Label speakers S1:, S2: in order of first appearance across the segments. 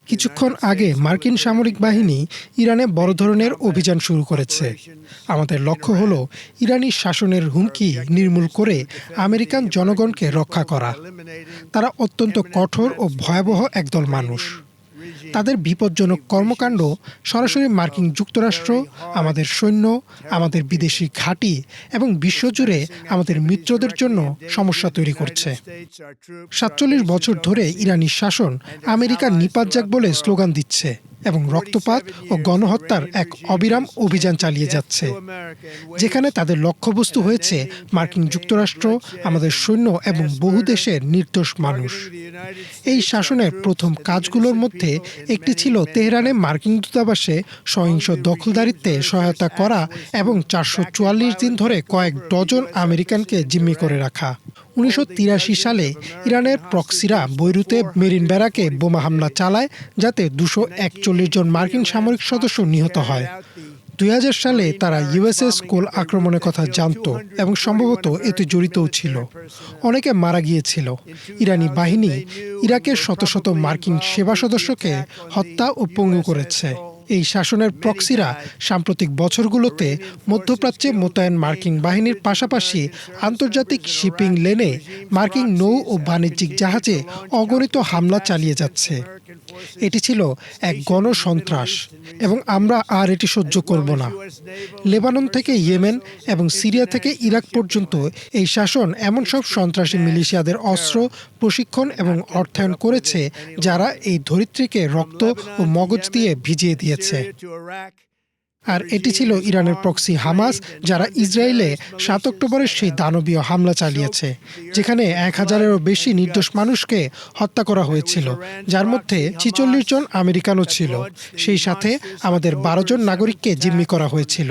S1: কিছুক্ষণ আগে মার্কিন সামরিক বাহিনী ইরানে বড় ধরনের অভিযান শুরু করেছে। আমাদের লক্ষ্য হলো ইরানি শাসনের হুমকি নির্মূল করে আমেরিকান জনগণকে রক্ষা করা। তারা অত্যন্ত কঠোর ও ভয়াবহ একদল মানুষ। তাদের বিপজ্জনক কর্মকাণ্ড সরাসরি মার্কিন যুক্তরাষ্ট্র, আমাদের সৈন্য, আমাদের বিদেশি ঘাঁটি এবং বিশ্বজুড়ে আমাদের মিত্রদের জন্য সমস্যা তৈরি করছে। ৪৭ বছর ধরে ইরানি শাসন আমেরিকা নিপাত যাক বলে স্লোগান দিচ্ছে এবং রক্তপাত ও গণহত্যার এক অবিরাম অভিযান চালিয়ে যাচ্ছে, যেখানে তাদের লক্ষ্যবস্তু হয়েছে মার্কিন যুক্তরাষ্ট্র, আমাদের সৈন্য এবং বহু দেশের নির্দোষ মানুষ। এই শাসনের প্রথম কাজগুলোর মধ্যে একটি ছিল তেহরানে মার্কিন দূতাবাসে সহিংস দখলদারিত্বে সহায়তা করা এবং ৪৪৪ দিন ধরে কয়েক ডজন আমেরিকানকে জিম্মি করে রাখা। ১৯৮৩ সালে ইরানের প্রক্সিরা বৈরুতে মেরিন ব্যারাকে বোমা হামলা চালায়, যাতে ২৪১ জন মার্কিন সামরিক সদস্য নিহত হয়। ২০০০ সালে তারা ইউএসএস কোল আক্রমণের কথা জানত এবং সম্ভবত এতে জড়িতও ছিল। অনেকে মারা গিয়েছিল। ইরানি বাহিনী ইরাকের শত শত মার্কিন সেবা সদস্যকে হত্যা ও পঙ্গু করেছে। এই শাসনের প্রক্সিরা সাম্প্রতিক বছরগুলোতে মধ্যপ্রাচ্যে মোতায়েন মার্কিন বাহিনীর পাশাপাশি আন্তর্জাতিক শিপিং লেনে মার্কিন নৌ ও বাণিজ্যিক জাহাজে অগণিত হামলা চালিয়ে যাচ্ছে। এটি ছিল এক গণসন্ত্রাস এবং আমরা আর এটি সহ্য করব না। লেবানন থেকে ইয়েমেন এবং সিরিয়া থেকে ইরাক পর্যন্ত এই শাসন এমন সব সন্ত্রাসী মিলিশিয়াদের অস্ত্র, প্রশিক্ষণ এবং অর্থায়ন করেছে যারা এই ধরিত্রীকে রক্ত ও মগজ দিয়ে ভিজিয়ে দিয়েছে। আর এটি ছিল ইরানের প্রক্সি হামাস, যারা ইসরায়েলে ৭ অক্টোবরের সেই দানবীয় হামলা চালিয়েছে, যেখানে ১,০০০-এরও বেশি নির্দোষ মানুষকে হত্যা করা হয়েছিল, যার মধ্যে ৪৬ জন আমেরিকানও ছিল। সেই সাথে আমাদের ১২ জন নাগরিককে জিম্মি করা হয়েছিল।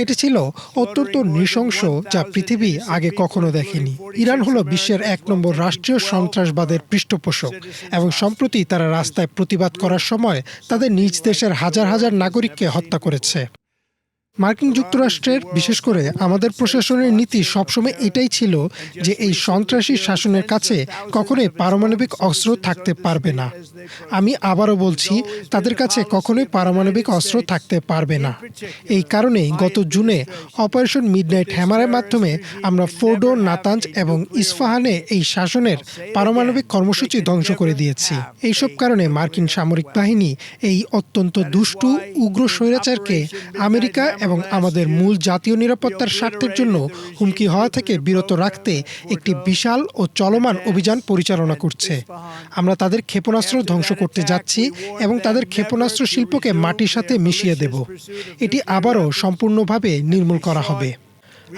S1: এটি ছিল অত্যন্ত নৃশংস, যা পৃথিবী আগে কখনো দেখেনি। ইরান হলো বিশ্বের ১ নম্বর রাষ্ট্রীয় সন্ত্রাসবাদের পৃষ্ঠপোষক এবং সম্প্রতি তারা রাস্তায় প্রতিবাদ করার সময় তাদের নিজ দেশের হাজার হাজার নাগরিককে হত্যা করেছে। মার্কিন যুক্তরাষ্ট্রের, বিশেষ করে আমাদের প্রশাসনের নীতি সবসময় এটাই ছিল যে এই সন্ত্রাসী শাসনের কাছে কখনোই পারমাণবিক অস্ত্র থাকতে পারবে না। আমি আবারও বলছি, তাদের কাছে কখনোই পারমাণবিক অস্ত্র থাকতে পারবে না। এই কারণেই গত জুনে অপারেশন মিডনাইট হ্যামারের মাধ্যমে আমরা ফোর্ডো, নাতাঞ্জ এবং ইস্পাহানে এই শাসনের পারমাণবিক কর্মসূচি ধ্বংস করে দিয়েছি। এইসব কারণে মার্কিন সামরিক বাহিনী এই অত্যন্ত দুষ্টু, উগ্র স্বৈরাচারকে আমেরিকা এবং আমাদের মূল জাতীয় নিরাপত্তার স্বার্থের জন্য হুমকি হওয়া থেকে বিরত রাখতে একটি বিশাল ও চলমান অভিযান পরিচালনা করছে। আমরা তাদের ক্ষেপণাস্ত্র ধ্বংস করতে যাচ্ছি এবং তাদের ক্ষেপণাস্ত্র শিল্পকে মাটির সাথে মিশিয়ে দেব। এটি আবারও সম্পূর্ণভাবে নির্মূল করা হবে।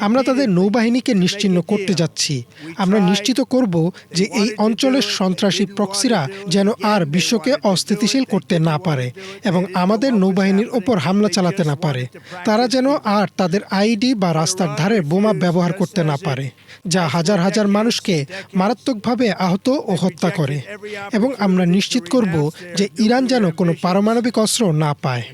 S1: আমরা তাদের নৌবাহিনীকে নিশ্চিহ্ন করতে যাচ্ছি। আমরা নিশ্চিত করব যে এই অঞ্চলের সন্ত্রাসী প্রক্সিরা যেন আর বিশ্বকে অস্থিতিশীল করতে না পারে এবং আমাদের নৌবাহিনীর ওপর হামলা চালাতে না পারে। তারা যেন আর তাদের আইডি বা রাস্তার ধারে বোমা ব্যবহার করতে না পারে, যা হাজার হাজার মানুষকে মারাত্মকভাবে আহত ও হত্যা করে। এবং আমরা নিশ্চিত করব যে ইরান যেন কোনো পারমাণবিক অস্ত্র না পায়।